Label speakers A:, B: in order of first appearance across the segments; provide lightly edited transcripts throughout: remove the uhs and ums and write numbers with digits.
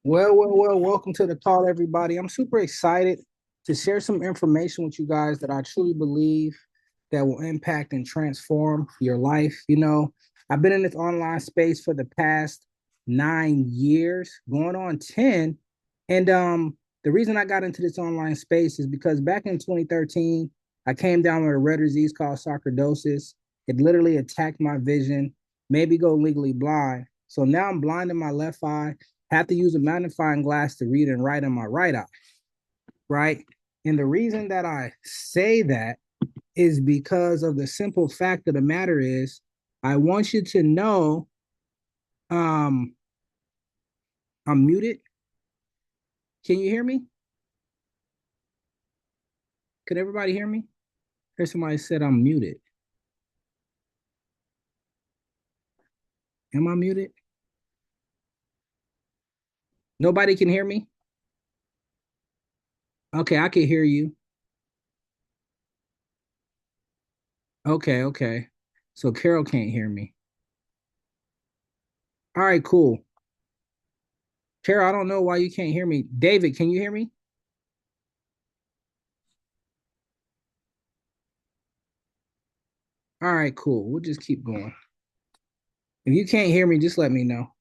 A: Welcome to the call, everybody. I'm super excited to share some information with you guys that I truly believe that will impact and transform your life. I've been in this online space for the past 9 years, going on 10. And the reason I got into this online space is because back in 2013, I came down with a rare disease called sarcoidosis. It literally attacked my vision, made me go legally blind. So now I'm blind in my left eye, have to use a magnifying glass to read and write in my right eye, right? And the reason that I say that is because of the simple fact of the matter is I want you to know um I'm muted. Can you hear me? Could everybody hear me? Here's somebody said I'm muted. Am I muted? Nobody can hear me? Okay, I can hear you. Okay. So Carol can't hear me. All right, cool. Carol, I don't know why you can't hear me. David, can you hear me? All right, cool. We'll just keep going. If you can't hear me, just let me know.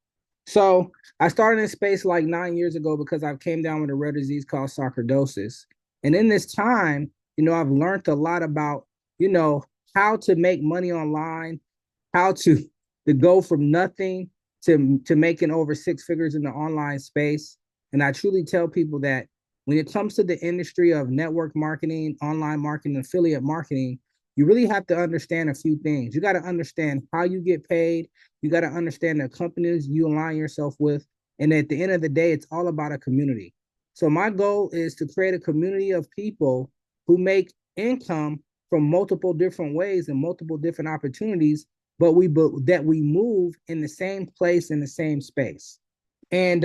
A: So I started in space like 9 years ago because I came down with a rare disease called sarcoidosis. And in this time, I've learned a lot about, you know, how to make money online, how to go from nothing to making over six figures in the online space. And I truly tell people that when it comes to the industry of network marketing, online marketing, affiliate marketing, you really have to understand a few things. You got to understand how you get paid. You got to understand the companies you align yourself with. And at the end of the day, it's all about a community. So my goal is to create a community of people who make income from multiple different ways and multiple different opportunities, but we move in the same place in the same space. And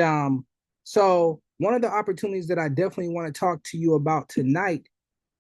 A: so one of the opportunities that I definitely want to talk to you about tonight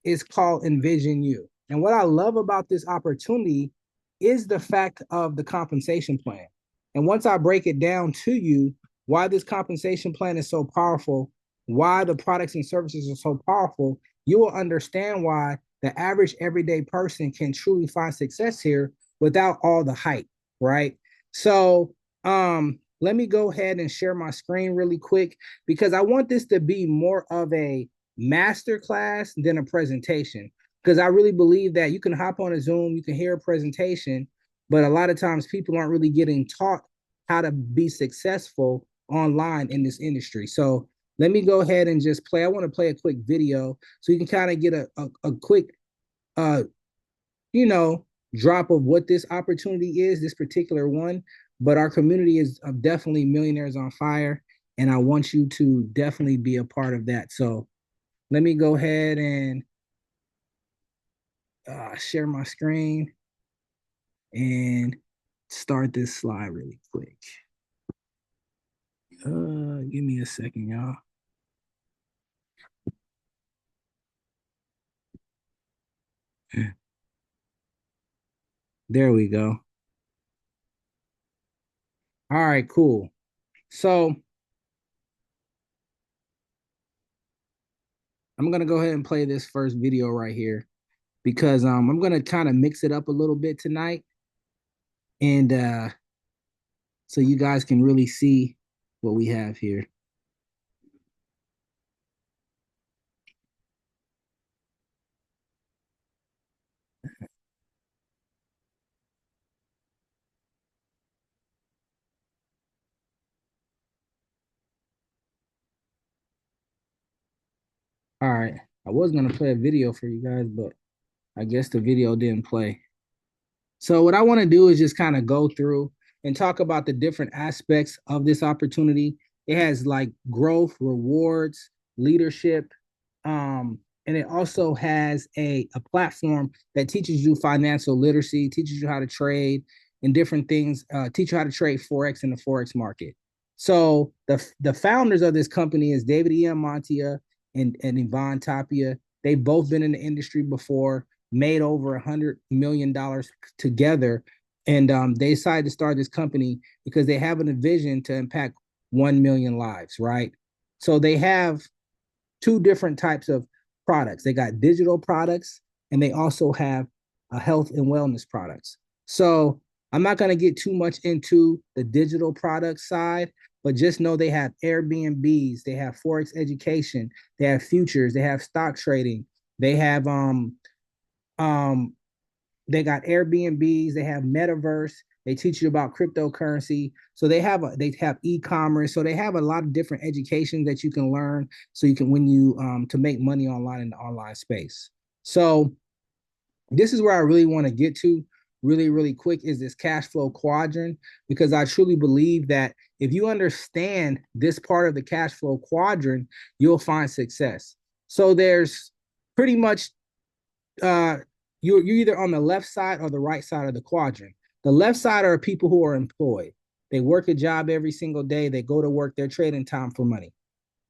A: is called Envision You. And what I love about this opportunity is the fact of the compensation plan. And once I break it down to you, why this compensation plan is so powerful, why the products and services are so powerful, you will understand why the average everyday person can truly find success here without all the hype, right? So, let me go ahead and share my screen really quick because I want this to be more of a master class than a presentation because I really believe that you can hop on a Zoom, you can hear a presentation, but a lot of times people aren't really getting taught how to be successful online in this industry. So let me go ahead and just play. I want to play a quick video so you can kind of get a quick uh you know drop of what this opportunity is, this particular one. But our community is definitely Millionaires on Fire, and I want you to definitely be a part of that. So let me go ahead and share my screen and start this slide really quick. Give me a second, y'all. There we go. All right, cool. So I'm gonna go ahead and play this first video right here because I'm gonna kind of mix it up a little bit tonight, and so you guys can really see what we have here. All right, I was gonna play a video for you guys, but I guess the video didn't play. So what I want to do is just kind of go through and talk about the different aspects of this opportunity. It has like growth, rewards, leadership, and it also has a platform that teaches you financial literacy, teaches you how to trade and different things, teach you how to trade forex in the forex market. So the founders of this company is David E. Montia and Yvonne Tapia. They've both been in the industry before, made over $100 million together, and they decided to start this company because they have a vision to impact 1 million lives, right? So they have two different types of products. They got digital products and they also have a health and wellness products. So I'm not going to get too much into the digital product side, but just know they have Airbnbs, they have Forex education, they have futures, they have stock trading, they have um they got Airbnbs, they have metaverse, they teach you about cryptocurrency. So they have e-commerce. So they have a lot of different education that you can learn so you can when you to make money online in the online space. So this is where I really want to get to really, really quick is this cash flow quadrant, because I truly believe that if you understand this part of the cash flow quadrant, you'll find success. So there's pretty much uh you're either on the left side or the right side of the quadrant. The left side are people who are employed. They work a job every single day. They go to work. They're trading time for money.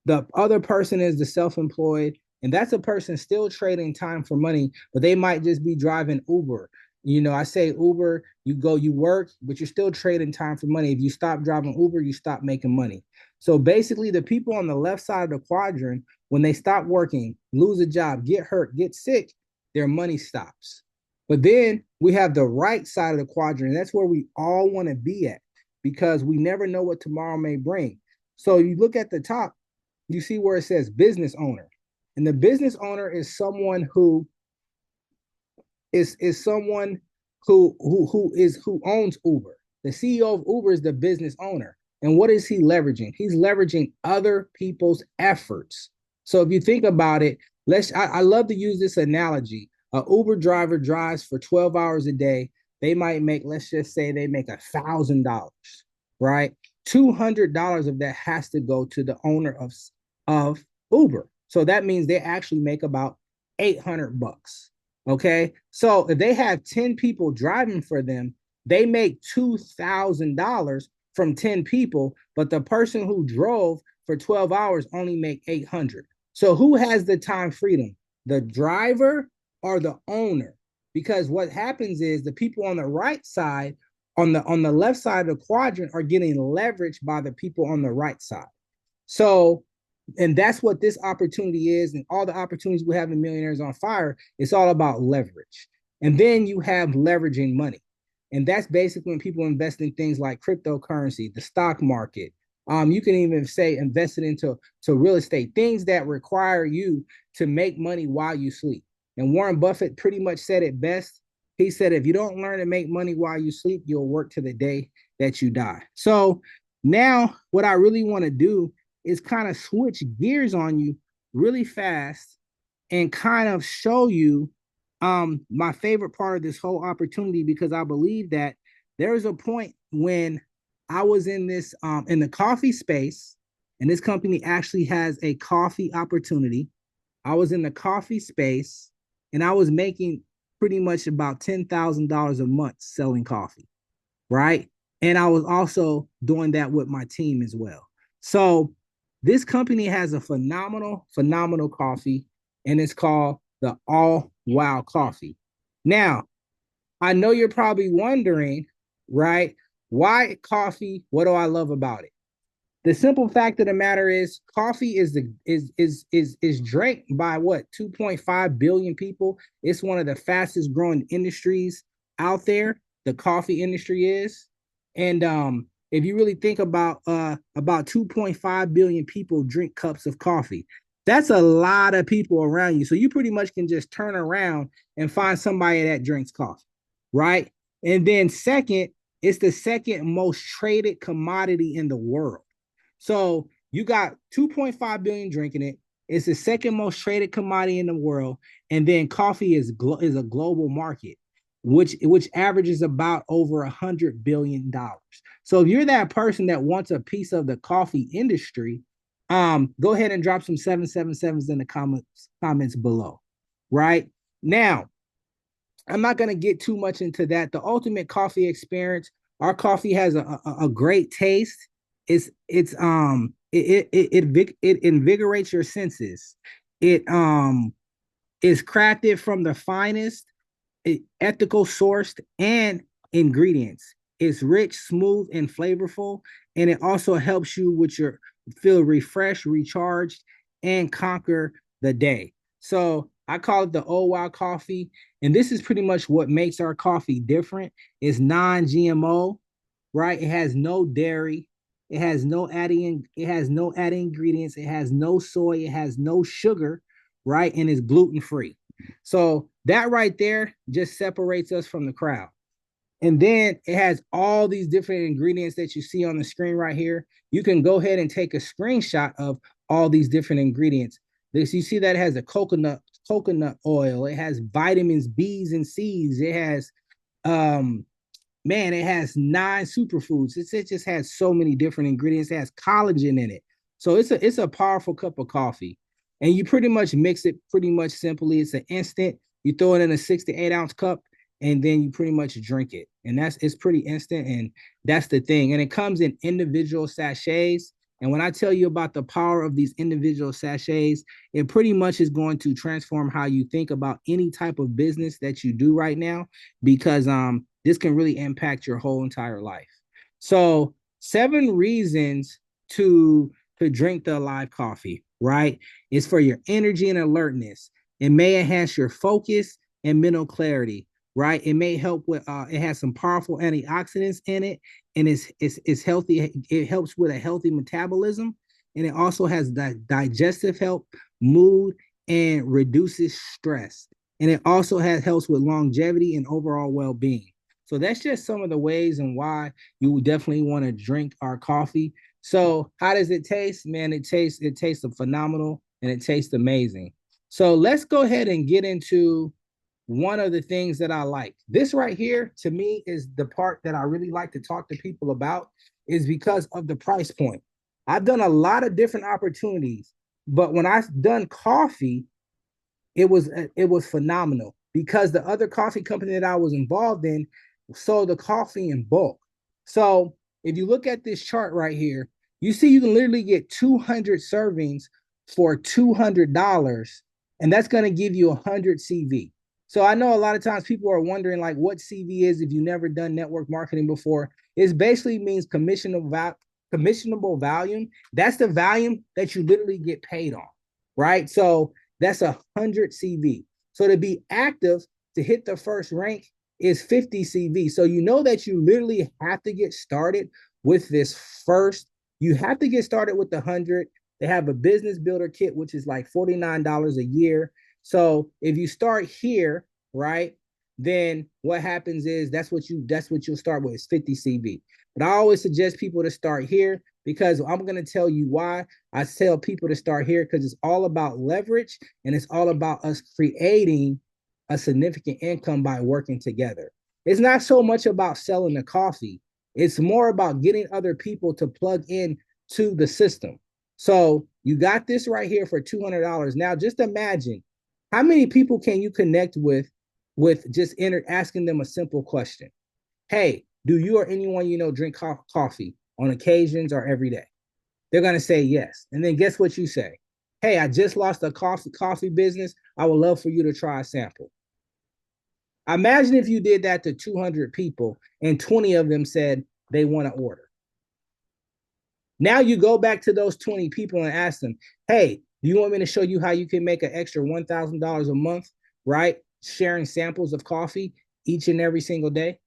A: The other person is the self-employed, and that's a person still trading time for money, but they might just be driving Uber. You know, I say Uber, you go, you work, but you're still trading time for money. If you stop driving Uber, you stop making money. So basically, the people on the left side of the quadrant, when they stop working, lose a job, get hurt, get sick, their money stops. But then we have the right side of the quadrant, and that's where we all want to be at because we never know what tomorrow may bring. So you look at the top, you see where it says business owner. And the business owner is someone who is someone who owns Uber. The CEO of Uber is the business owner. And what is he leveraging? He's leveraging other people's efforts. So if you think about it, I love to use this analogy. A Uber driver drives for 12 hours a day. They might make, let's just say they make $1,000, right? $200 of that has to go to the owner of Uber. So that means they actually make about 800 bucks. Okay. So if they have 10 people driving for them, they make $2,000 from 10 people, but the person who drove for 12 hours only make 800. So who has the time freedom? The driver or the owner? Because what happens is the people on the right side, on the left side of the quadrant are getting leveraged by the people on the right side. So, and that's what this opportunity is, and all the opportunities we have in Millionaires on Fire, it's all about leverage. And then you have leveraging money. And that's basically when people invest in things like cryptocurrency, the stock market. You can even say invest it into real estate, things that require you to make money while you sleep. And Warren Buffett pretty much said it best. He said, if you don't learn to make money while you sleep, you'll work to the day that you die. So now what I really want to do is kind of switch gears on you really fast and kind of show you my favorite part of this whole opportunity, because I believe that there's a point when I was in this in the coffee space, and this company actually has a coffee opportunity. I was in the coffee space and I was making pretty much about $10,000 a month selling coffee, right? And I was also doing that with my team as well. So this company has a phenomenal coffee, and it's called the All Wow Coffee. Now, I know you're probably wondering, right? Why coffee? What do I love about it? The simple fact of the matter is coffee is drank by what 2.5 billion people. It's one of the fastest growing industries out there. The coffee industry is. And if you really think about 2.5 billion people drink cups of coffee, that's a lot of people around you. So you pretty much can just turn around and find somebody that drinks coffee, right? And then second, it's the second most traded commodity in the world. So you got 2.5 billion drinking it. It's the second most traded commodity in the world, and then coffee is a global market, which averages about over $100 billion. So if you're that person that wants a piece of the coffee industry, go ahead and drop some 777s in the comments below. Right now, I'm not going to get too much into that. The ultimate coffee experience. Our coffee has a great taste. It invigorates your senses. It is crafted from the finest ethical sourced and ingredients. It's rich, smooth, and flavorful. And it also helps you with your feel refreshed, recharged, and conquer the day. So I call it the old wild coffee. And this is pretty much what makes our coffee different. It's non-GMO, right? It has no dairy. It has no added ingredients. It has no soy. It has no sugar, right? And it's gluten-free. So that right there just separates us from the crowd. And then it has all these different ingredients that you see on the screen right here. You can go ahead and take a screenshot of all these different ingredients. This you see that it has a coconut oil. It has vitamins B's and C's. It has um man, it has 9 superfoods. It just has so many different ingredients. It has collagen in it. So it's a powerful cup of coffee. And you pretty much mix it pretty much simply. It's an instant. You throw it in a 6 to 8 ounce cup and then you pretty much drink it. And it's pretty instant. And that's the thing. And it comes in individual sachets. And when I tell you about the power of these individual sachets, it pretty much is going to transform how you think about any type of business that you do right now, because this can really impact your whole entire life. So 7 reasons to drink the Alive coffee, right? It's for your energy and alertness. It may enhance your focus and mental clarity, right? It may help with it has some powerful antioxidants in it, and it's healthy. It helps with a healthy metabolism, and it also has digestive help, mood, and reduces stress. And it also helps with longevity and overall well-being. So that's just some of the ways and why you would definitely want to drink our coffee. So how does it taste? Man, it tastes phenomenal and it tastes amazing. So let's go ahead and get into one of the things that I like. This right here to me is the part that I really like to talk to people about, is because of the price point. I've done a lot of different opportunities, but when I've done coffee, it was phenomenal because the other coffee company that I was involved in sold the coffee in bulk. So if you look at this chart right here, you see you can literally get 200 servings for $200, and that's going to give you 100 CV. So I know a lot of times people are wondering like what CV is if you've never done network marketing before. It basically means commissionable volume. That's the volume that you literally get paid on, right? So that's 100 CV. So to be active, to hit the first rank is 50 CV. So you know that you literally have to get started with this first. You have to get started with the 100. They have a business builder kit, which is like $49 a year. So if you start here, right, then what happens is that's what you'll start with is 50 CV. But I always suggest people to start here because I'm going to tell you why. I tell people to start here because it's all about leverage and it's all about us creating a significant income by working together. It's not so much about selling the coffee. It's more about getting other people to plug in to the system. So you got this right here for $200. Now just imagine how many people can you connect with just asking them a simple question. Hey, do you or anyone you know drink coffee on occasions or every day? They're going to say yes. And then guess what you say? Hey, I just lost a coffee business. I would love for you to try a sample. Imagine if you did that to 200 people and 20 of them said they want to order. Now you go back to those 20 people and ask them, hey, do you want me to show you how you can make an extra $1,000 a month, right? Sharing samples of coffee each and every single day.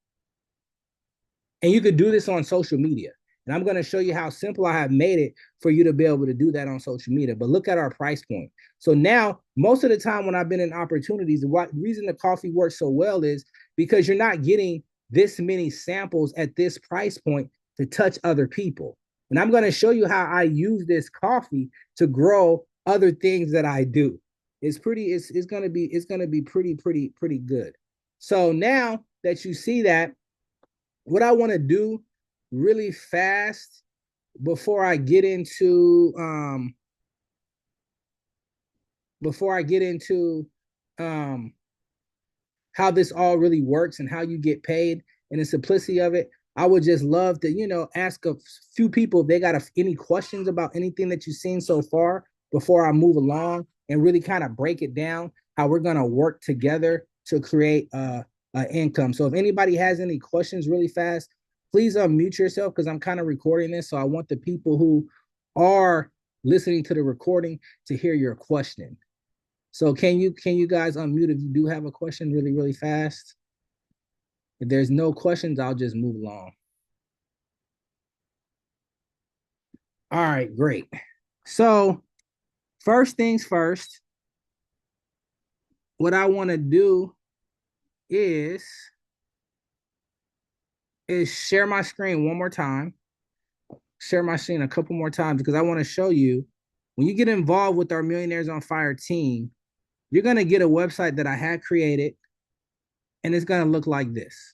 A: And you could do this on social media. And I'm going to show you how simple I have made it for you to be able to do that on social media. But look at our price point. So now, most of the time when I've been in opportunities, the reason the coffee works so well is because you're not getting this many samples at this price point to touch other people. And I'm going to show you how I use this coffee to grow other things that I do. It's going to be pretty good. So now that you see that, what I want to do really fast before I get into um how this all really works and how you get paid and the simplicity of it, I would just love to, ask a few people if they got any questions about anything that you've seen so far before I move along and really kind of break it down how we're going to work together to create income. So if anybody has any questions really fast, please unmute yourself because I'm kind of recording this. So I want the people who are listening to the recording to hear your question. So can you guys unmute if you do have a question really, really fast? If there's no questions, I'll just move along. All right, great. So first things first, what I want to do is share my screen one more time. Share my screen a couple more times because I want to show you when you get involved with our Millionaires on Fire team, you're going to get a website that I had created and it's going to look like this.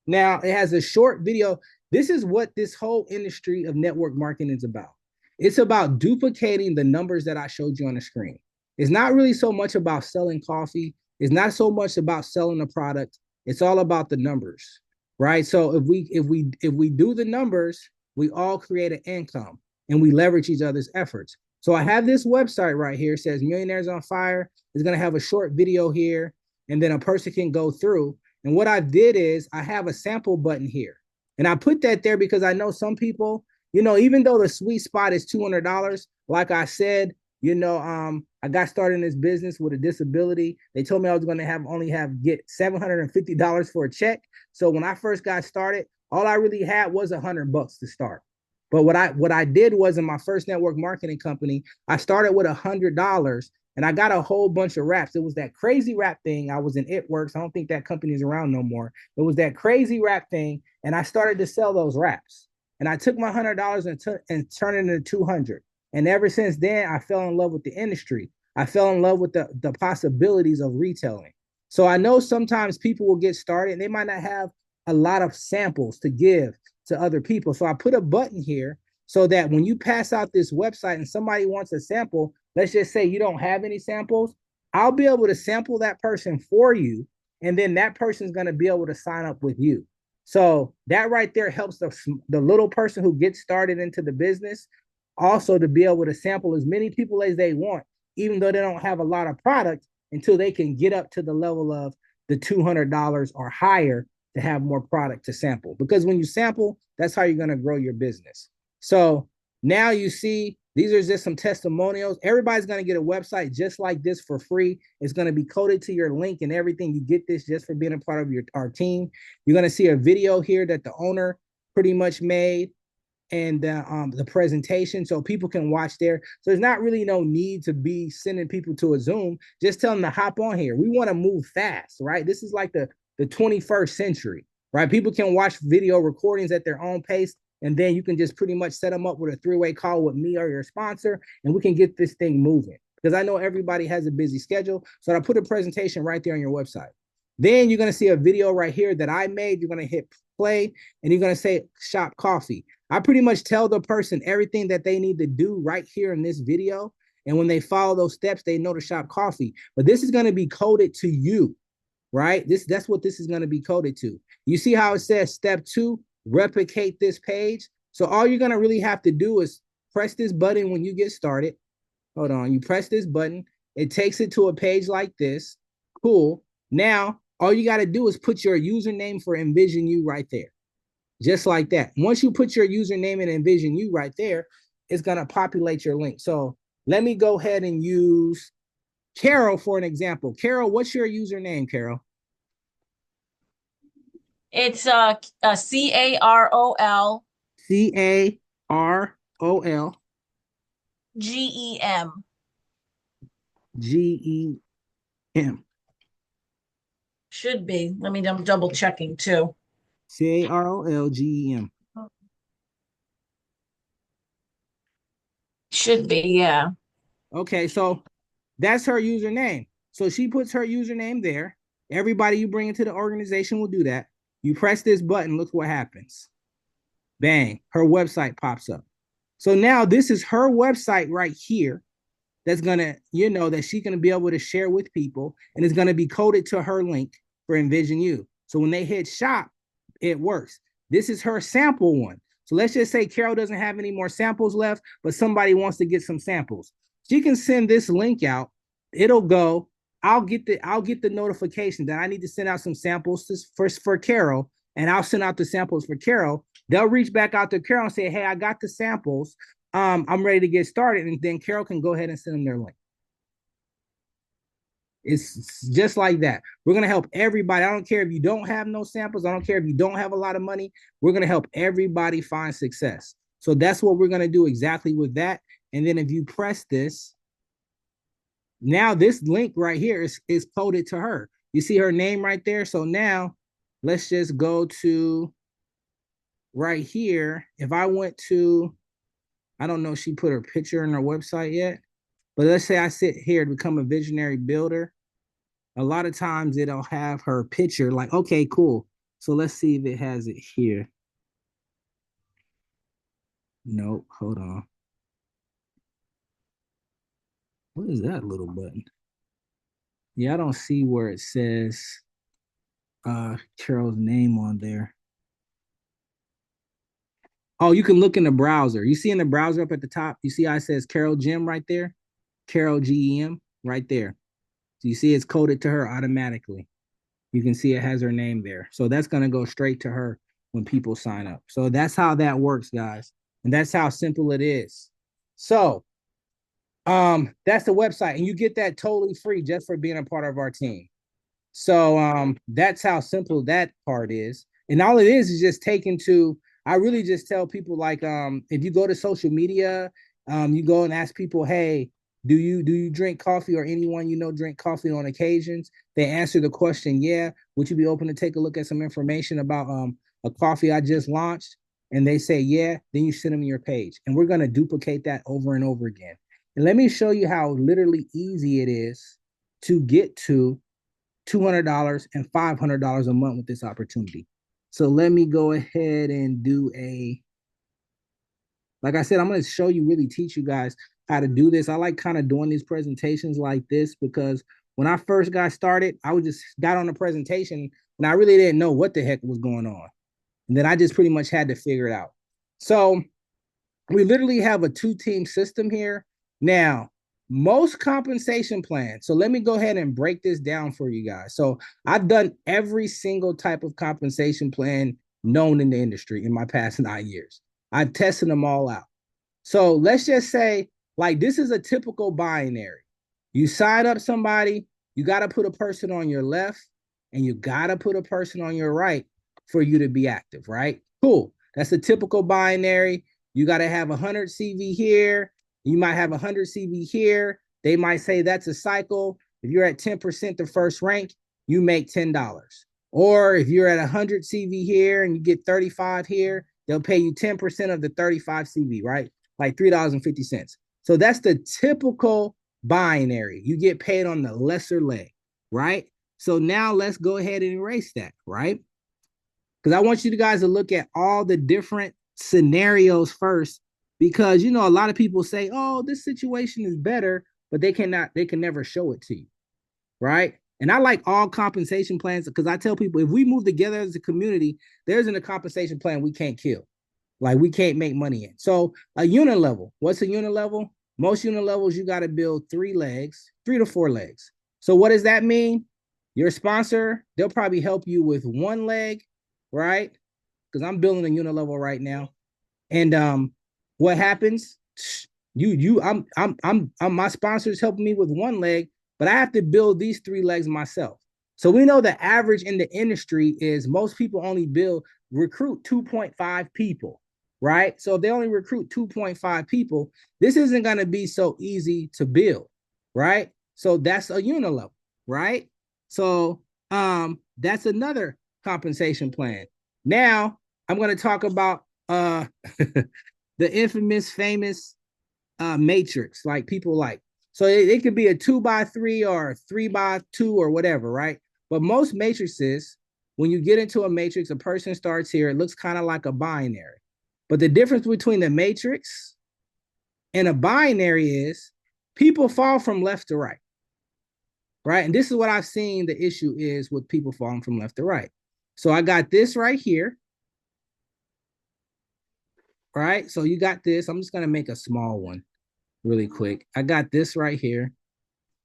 A: Now, it has a short video. This is what this whole industry of network marketing is about. It's about duplicating the numbers that I showed you on the screen. It's not really so much about selling coffee. It's not so much about selling a product. It's all about the numbers, right? So if we do the numbers, we all create an income and we leverage each other's efforts. So I have this website right here. It says Millionaires on Fire. It's going to have a short video here, and then a person can go through. And what I did is I have a sample button here. And I put that there because I know some people, even though the sweet spot is $200, like I said, I got started in this business with a disability. They told me I was going to only get $750 for a check. So when I first got started, all I really had was $100 to start. But what I did was in my first network marketing company, I started with $100 and I got a whole bunch of wraps. It was that crazy wrap thing. I was in It Works. I don't think that company is around no more. It was that crazy wrap thing. And I started to sell those wraps. And I took my $100 and turned it into $200. And ever since then, I fell in love with the industry. I fell in love with the possibilities of retailing. So I know sometimes people will get started and they might not have a lot of samples to give to other people. So I put a button here so that when you pass out this website and somebody wants a sample, let's just say you don't have any samples, I'll be able to sample that person for you. And then that person's going to be able to sign up with you. So that right there helps the little person who gets started into the business also to be able to sample as many people as they want, even though they don't have a lot of product, until they can get up to the level of the $200 or higher to have more product to sample. Because when you sample, that's how you're going to grow your business. So now you see, these are just some testimonials. Everybody's going to get a website just like this for free. It's going to be coded to your link and everything. You get this just for being a part of our team. You're going to see a video here that the owner pretty much made, and the presentation, so people can watch there. So there's not really no need to be sending people to a Zoom. Just tell them to hop on here. We want to move fast, right? This is like the 21st century, right? People can watch video recordings at their own pace, and then you can just pretty much set them up with a three-way call with me or your sponsor, and we can get this thing moving. Because I know everybody has a busy schedule, so I put a presentation right there on your website. Then you're going to see a video right here that I made. You're going to hit play, and you're going to say shop coffee. I pretty much tell the person everything that they need to do right here in this video. And when they follow those steps, they know to shop coffee. But this is going to be coded to you, right? That's what this is going to be coded to. You see how it says step 2, replicate this page. So all you're going to really have to do is press this button when you get started. Hold on. You press this button. It takes it to a page like this. Cool. Now, all you got to do is put your username for Envision You right there. Just like that. Once you put your username and Envision You right there, it's going to populate your link. So let me go ahead and use Carol for an example. Carol, what's your username, Carol?
B: It's CAROL
A: CAROL
B: GEM.
A: GEM.
B: Should be. Let me double checking too.
A: CAROLGEM.
B: Should be, yeah.
A: Okay, so that's her username. So she puts her username there. Everybody you bring into the organization will do that. You press this button, look what happens. Bang, her website pops up. So now this is her website right here that's gonna, that she's gonna be able to share with people, and it's gonna be coded to her link for Envision You. So when they hit shop, it works. This is her sample one. So let's just say Carol doesn't have any more samples left, but somebody wants to get some samples. She can send this link out. It'll go. I'll get the notification that I need to send out some samples for Carol, and I'll send out the samples for Carol. They'll reach back out to Carol and say, hey, I got the samples. I'm ready to get started. And then Carol can go ahead and send them their link. It's just like that. We're going to help everybody. I don't care if you don't have no samples. I don't care if you don't have a lot of money. We're going to help everybody find success. So that's what we're going to do exactly with that. And then if you press this, now this link right here is coded to her. You see her name right there. So now let's just go to right here. If I went to, I don't know if she put her picture in her website yet, but let's say I sit here to become a visionary builder. A lot of times it'll have her picture like, okay, cool. So let's see if it has it here. Nope, hold on. What is that little button? Yeah, I don't see where it says Carol's name on there. Oh, you can look in the browser. You see in the browser up at the top, you see how it says Carol Gem right there? Carol GEM right there. So you see it's coded to her automatically. You can see it has her name there. So that's going to go straight to her when people sign up. So that's how that works, guys. And that's how simple it is. So that's the website. And you get that totally free just for being a part of our team. So that's how simple that part is. And all it is just taken to, I really just tell people like if you go to social media, you go and ask people, hey, do you drink coffee, or anyone you know drink coffee on occasions? They answer the question, yeah. Would you be open to take a look at some information about a coffee I just launched? And they say, yeah, then you send them your page. And we're going to duplicate that over and over again. And let me show you how literally easy it is to get to $200 and $500 a month with this opportunity. So let me go ahead and do like I said, I'm going to show you, really teach you guys how to do this. I like kind of doing these presentations like this because when I first got started, I was just got on the presentation and I really didn't know what the heck was going on. And then I just pretty much had to figure it out. So we literally have a 2-team system here. Now, most compensation plans. So let me go ahead and break this down for you guys. So I've done every single type of compensation plan known in the industry in my past 9 years. I've tested them all out. So let's just say, like, this is a typical binary. You sign up somebody, you got to put a person on your left and you got to put a person on your right for you to be active, right? Cool. That's a typical binary. You got to have 100 CV here. You might have 100 CV here. They might say that's a cycle. If you're at 10% the first rank, you make $10. Or if you're at 100 CV here and you get 35 here, they'll pay you 10% of the 35 CV, right? Like $3.50. So that's the typical binary. You get paid on the lesser leg, right? So now let's go ahead and erase that, right? Because I want you guys to look at all the different scenarios first, because you know a lot of people say, oh, this situation is better, but they can never show it to you, right? And I like all compensation plans because I tell people if we move together as a community, there isn't a compensation plan we can't kill. Like we can't make money in. So a unit level, what's a unit level? Most unit levels, you got to build 3 to 4 legs. So what does that mean? Your sponsor, they'll probably help you with 1 leg, right? Because I'm building a unit level right now. And what happens? I'm my sponsors helping me with 1 leg, but I have to build these 3 legs myself. So we know the average in the industry is most people only recruit 2.5 people, right? So if they only recruit 2.5 people, this isn't going to be so easy to build, right? So that's a unilevel, right? So that's another compensation plan. Now I'm going to talk about the infamous, famous matrix, like people like. So it could be a 2x3 or a 3x2 or whatever, right? But most matrices, when you get into a matrix, a person starts here, it looks kind of like a binary. But the difference between the matrix and a binary is people fall from left to right, right? And this is what I've seen the issue is with people falling from left to right. So I got this right here, right? So you got this. I'm just going to make a small one really quick. I got this right here.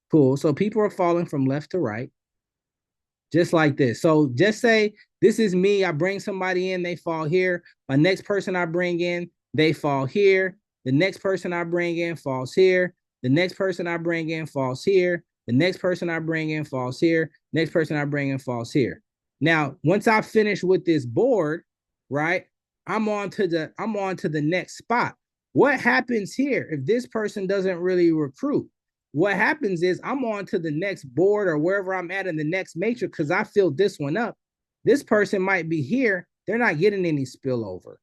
A: Cool. So people are falling from left to right. just like this. So just say this is me. I bring somebody in, they fall here. My next person I bring in, they fall here. The next person I bring in falls here. The next person I bring in falls here. The next person I bring in falls here. Next person I bring in falls here. Now, once I finish with this board, right, I'm on to the next spot. What happens here if this person doesn't really recruit? What happens is I'm on to the next board or wherever I'm at in the next matrix because I filled this one up. This person might be here. They're not getting any spillover,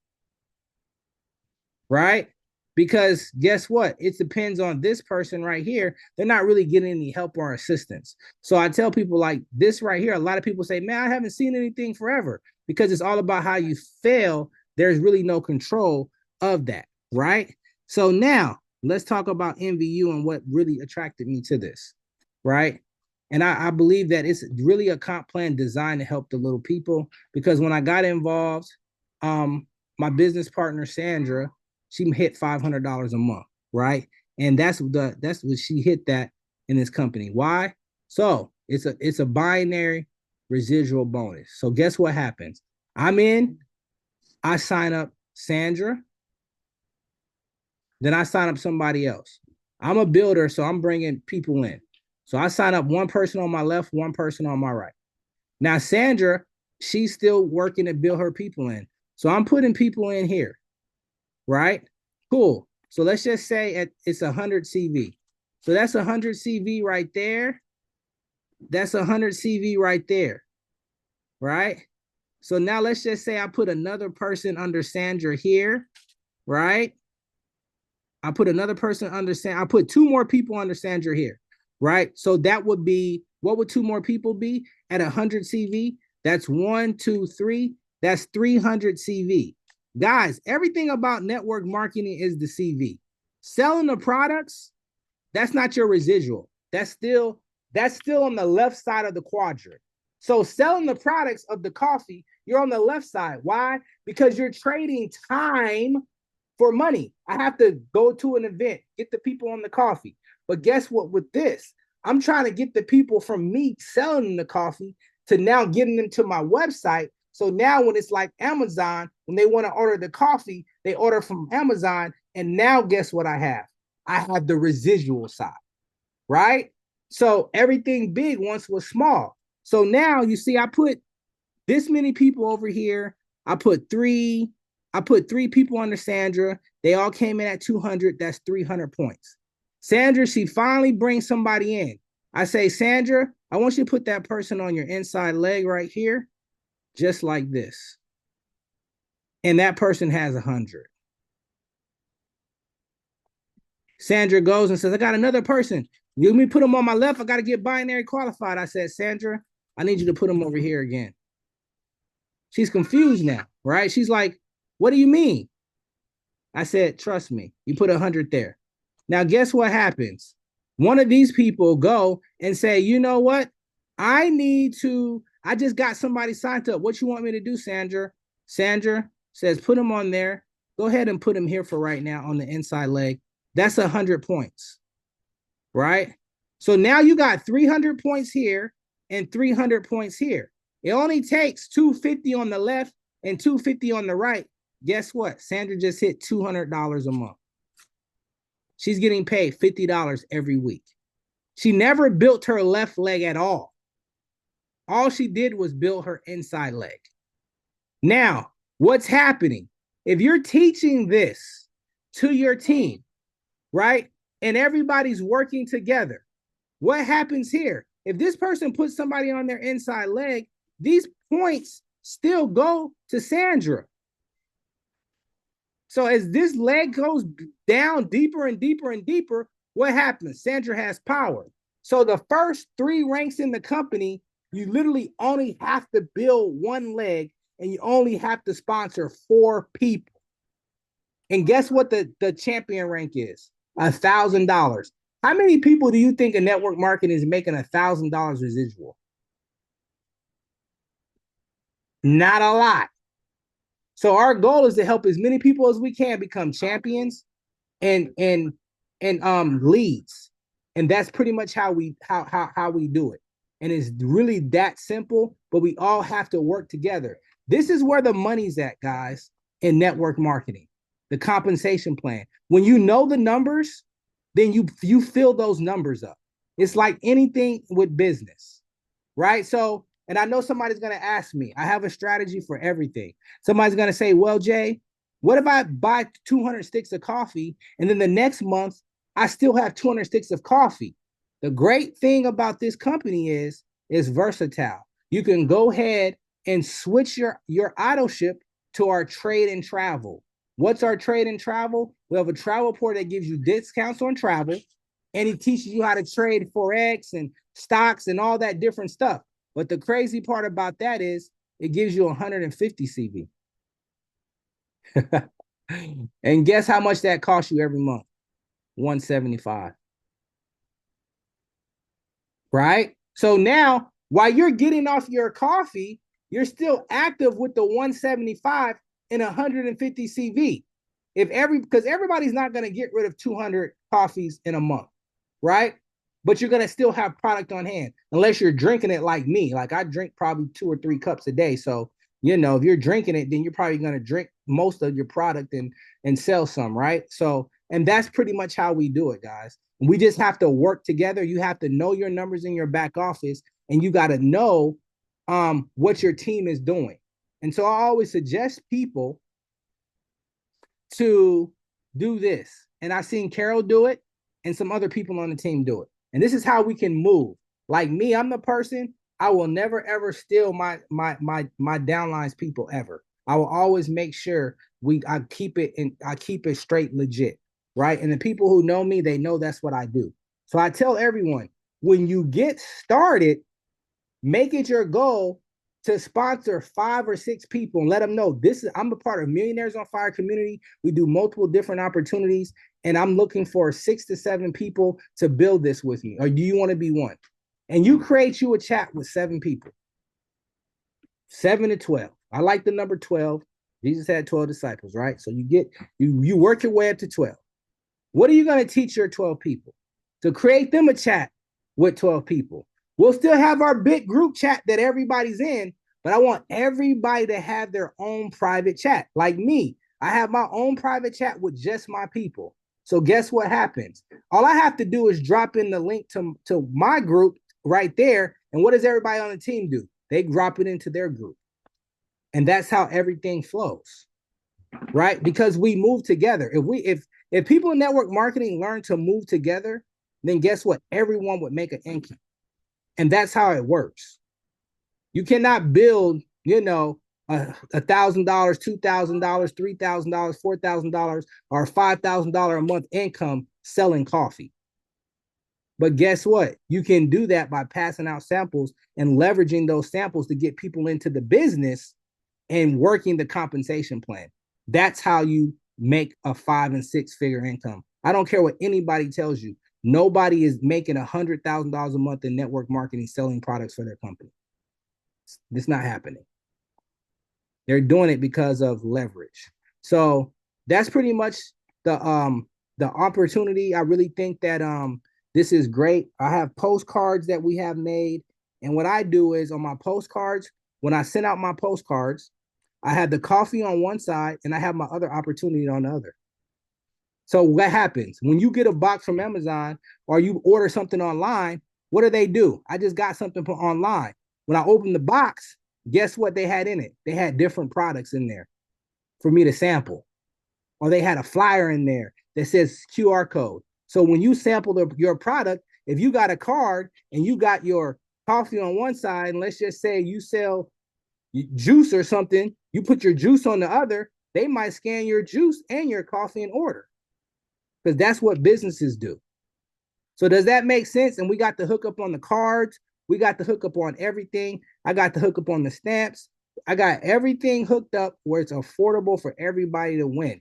A: right? Because guess what? It depends on this person right here. They're not really getting any help or assistance. So I tell people like this right here, a lot of people say, man, I haven't seen anything forever because it's all about how you fail. There's really no control of that, right? So now let's talk about NVU and what really attracted me to this, right? And I believe that it's really a comp plan designed to help the little people because when I got involved, my business partner, Sandra, she hit $500 a month, right? And that's what she hit that in this company. Why? So it's a binary residual bonus. So guess what happens? I'm in, I sign up Sandra, then I sign up somebody else. I'm a builder, so I'm bringing people in. So I sign up one person on my left, one person on my right. Now, Sandra, she's still working to build her people in. So I'm putting people in here, right? Cool. So let's just say it's 100 CV. So that's 100 CV right there. That's 100 CV right there, right? So now let's just say I put another person under Sandra here, right? I put another person under Sandra. I put two more people under Sandra here, right? So that would be, what would two more people be at 100 CV? That's 1, 2, 3. That's 300 CV. Guys, everything about network marketing is the CV. Selling the products, that's not your residual. That's still on the left side of the quadrant. So selling the products of the coffee, you're on the left side. Why? Because you're trading time for money. I have to go to an event, get the people on the coffee. But guess what? With this, I'm trying to get the people from me selling them the coffee to now getting them to my website. So now when it's like Amazon, when they want to order the coffee, they order from Amazon. And now guess what I have? I have the residual side, right? So everything big once was small. So now you see, I put this many people over here. I put three people under Sandra. They all came in at 200. That's 300 points. Sandra, she finally brings somebody in. I say, Sandra, I want you to put that person on your inside leg right here, just like this. And that person has 100. Sandra goes and says, I got another person. Let me put them on my left. I got to get binary qualified. I said, Sandra, I need you to put them over here again. She's confused now, right? She's like, what do you mean? I said, trust me, you put 100 there. Now, guess what happens? One of these people go and say, you know what? I just got somebody signed up. What you want me to do, Sandra? Sandra says, put him on there. Go ahead and put him here for right now on the inside leg. That's 100 points, right? So now you got 300 points here and 300 points here. It only takes 250 on the left and 250 on the right. Guess what? Sandra just hit $200 a month. She's getting paid $50 every week. She never built her left leg at all. All she did was build her inside leg. Now, what's happening? If you're teaching this to your team, right, and everybody's working together, what happens here? If this person puts somebody on their inside leg, these points still go to Sandra. So as this leg goes down deeper and deeper and deeper, what happens? Sandra has power. So the first 3 ranks in the company, you literally only have to build one leg and you only have to sponsor 4 people. And guess what the champion rank is? $1,000. How many people do you think in network marketing is making $1,000 residual? Not a lot. So our goal is to help as many people as we can become champions and leads. And that's pretty much how we do it. And it's really that simple, but we all have to work together. This is where the money's at, guys, in network marketing, the compensation plan. When you know the numbers, then you fill those numbers up. It's like anything with business, right? So, and I know somebody's going to ask me, I have a strategy for everything. Somebody's going to say, well, Jay, what if I buy 200 sticks of coffee and then the next month I still have 200 sticks of coffee? The great thing about this company is versatile. You can go ahead and switch your auto ship to our trade and travel. What's our trade and travel? We have a travel portal that gives you discounts on travel, and it teaches you how to trade Forex and stocks and all that different stuff. But the crazy part about that is it gives you 150 CV. And guess how much that costs you every month? 175. Right? So now, while you're getting off your coffee, you're still active with the 175 and 150 CV. Because everybody's not going to get rid of 200 coffees in a month, right? But you're going to still have product on hand unless you're drinking it like me. Like I drink probably 2 or 3 cups a day. So, if you're drinking it, then you're probably going to drink most of your product and sell some, right? So, and that's pretty much how we do it, guys. We just have to work together. You have to know your numbers in your back office, and you got to know what your team is doing. And so I always suggest people to do this. And I've seen Carol do it and some other people on the team do it. And this is how we can move. Like me, I'm the person, I will never ever steal my downlines people ever. I will always make sure I keep it straight legit, right? And the people who know me, they know that's what I do. So I tell everyone, when you get started, make it your goal to sponsor 5 or 6 people and let them know I'm a part of Millionaires on Fire community. We do multiple different opportunities, and I'm looking for 6 to 7 people to build this with me. Or do you want to be one? And you create you a chat with 7 people, 7 to 12. I like the number 12. Jesus had 12 disciples, right? So you work your way up to 12. What are you going to teach your 12 people? To create them a chat with 12 people. We'll still have our big group chat that everybody's in, but I want everybody to have their own private chat. Like me, I have my own private chat with just my people. So guess what happens? All I have to do is drop in the link to my group right there. And what does everybody on the team do? They drop it into their group. And that's how everything flows, right? Because we move together. If people in network marketing learn to move together, then guess what? Everyone would make an income. And that's how it works. You cannot build, $1,000, $2,000, $3,000, $4,000, or $5,000 a month income selling coffee. But guess what? You can do that by passing out samples and leveraging those samples to get people into the business and working the compensation plan. That's how you make a 5 and 6 figure income. I don't care what anybody tells you. Nobody is making $100,000 a month in network marketing selling products for their company. It's not happening. They're doing it because of leverage. So that's pretty much the opportunity. I really think that this is great. I have postcards that we have made, and what I do is on my postcards, when I send out my postcards, I have the coffee on one side and I have my other opportunity on the other. So what happens when you get a box from Amazon or you order something online? What do? I just got something from online. When I opened the box, guess what they had in it? They had different products in there for me to sample. Or they had a flyer in there that says QR code. So when you sample your product, if you got a card and you got your coffee on one side, and let's just say you sell juice or something, you put your juice on the other, they might scan your juice and your coffee and order. Because that's what businesses do. So does that make sense? And we got the hookup on the cards. We got the hookup on everything. I got the hookup on the stamps. I got everything hooked up where it's affordable for everybody to win.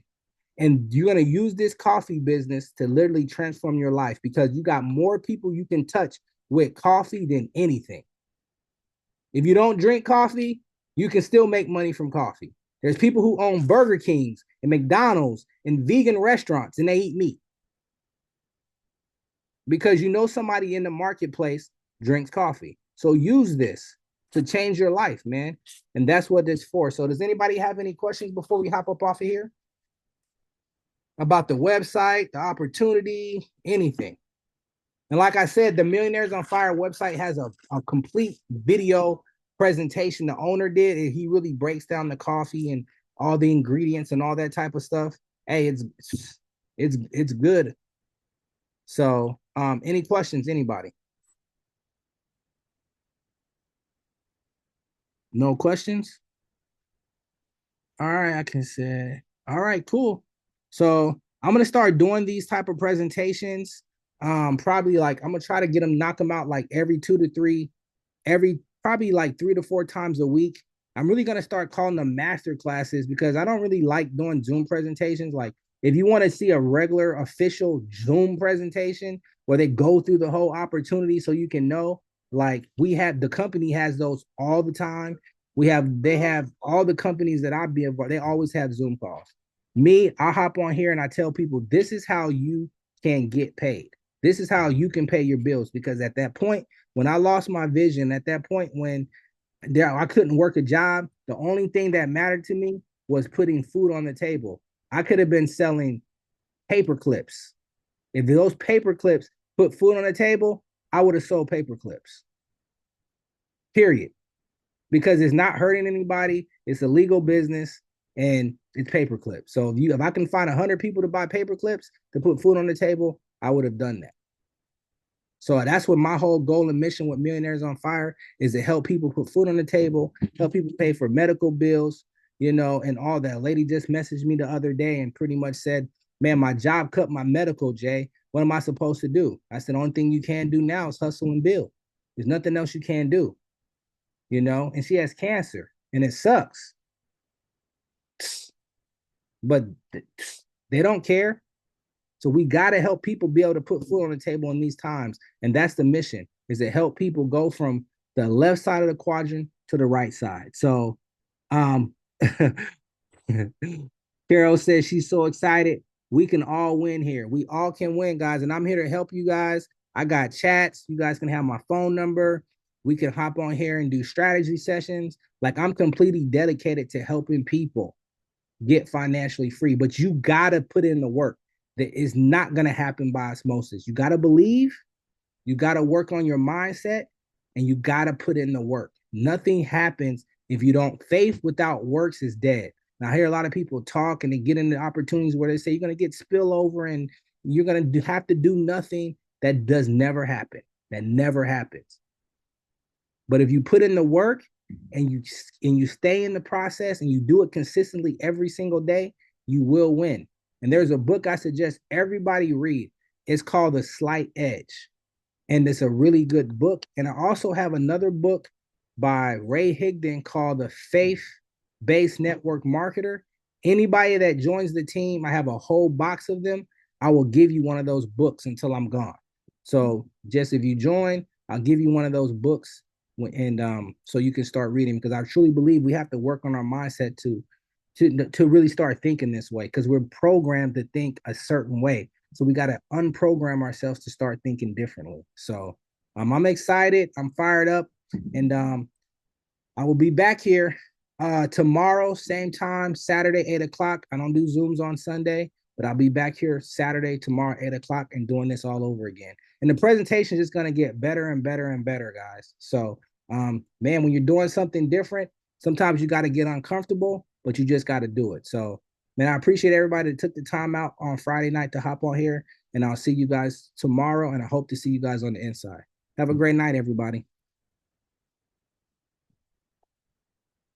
A: And you're going to use this coffee business to literally transform your life because you got more people you can touch with coffee than anything. If you don't drink coffee, you can still make money from coffee. There's people who own Burger Kings and McDonald's and vegan restaurants, and they eat meat. Because somebody in the marketplace drinks coffee. So use this to change your life, man. And that's what it's for. So does anybody have any questions before we hop up off of here? About the website, the opportunity, anything. And like I said, the Millionaires on Fire website has a complete video presentation the owner did, and he really breaks down the coffee and all the ingredients and all that type of stuff. Hey, it's good. So, any questions, anybody? No questions? All right, I can say, all right, cool. So I'm gonna start doing these type of presentations. Probably like I'm gonna try to get them, knock them out like every 2 to 3, every probably like 3 to 4 times a week. I'm really gonna start calling them master classes because I don't really like doing Zoom presentations. Like if you want to see a regular official Zoom presentation where they go through the whole opportunity so you can know, like we have the company has those all the time. They have all the companies that I be involved, they always have Zoom calls. Me, I hop on here and I tell people this is how you can get paid. This is how you can pay your bills because at that point, when I lost my vision, at that point when I couldn't work a job, the only thing that mattered to me was putting food on the table. I could have been selling paper clips. If those paper clips put food on the table, I would have sold paper clips. Period. Because it's not hurting anybody. It's a legal business and it's paper clips. So if I can find 100 people to buy paper clips to put food on the table, I would have done that. So that's what my whole goal and mission with Millionaires on Fire is to help people put food on the table, help people pay for medical bills, and all that. A lady just messaged me the other day and pretty much said, man, my job cut my medical, Jay. What am I supposed to do? I said, the only thing you can do now is hustle and build. There's nothing else you can do, and she has cancer and it sucks. But they don't care. So we got to help people be able to put food on the table in these times. And that's the mission, is to help people go from the left side of the quadrant to the right side. So Carol says she's so excited. We can all win here. We all can win, guys. And I'm here to help you guys. I got chats. You guys can have my phone number. We can hop on here and do strategy sessions. Like I'm completely dedicated to helping people get financially free, but you got to put in the work. That is not going to happen by osmosis. You got to believe, you got to work on your mindset, and you got to put in the work. Nothing happens if you don't. Faith without works is dead. Now, I hear a lot of people talk and they get into opportunities where they say you're going to get spillover and you're going to have to do nothing. That does never happen. That never happens. But if you put in the work and you stay in the process and you do it consistently every single day, you will win. And there's a book I suggest everybody read. It's called The Slight Edge. And it's a really good book. And I also have another book by Ray Higdon called The Faith-Based Network Marketer. Anybody that joins the team, I have a whole box of them. I will give you one of those books until I'm gone. So just if you join, I'll give you one of those books. And so you can start reading, because I truly believe we have to work on our mindset to really start thinking this way, because we're programmed to think a certain way. So we got to unprogram ourselves to start thinking differently. So I'm excited. I'm fired up. And I will be back here tomorrow, same time, Saturday, 8 o'clock. I don't do Zooms on Sunday, but I'll be back here Saturday, tomorrow, 8 o'clock, and doing this all over again. And the presentation is going to get better and better and better, guys. So, man, when you're doing something different, sometimes you got to get uncomfortable, but you just got to do it. So, man, I appreciate everybody that took the time out on Friday night to hop on here. And I'll see you guys tomorrow. And I hope to see you guys on the inside. Have a great night, everybody.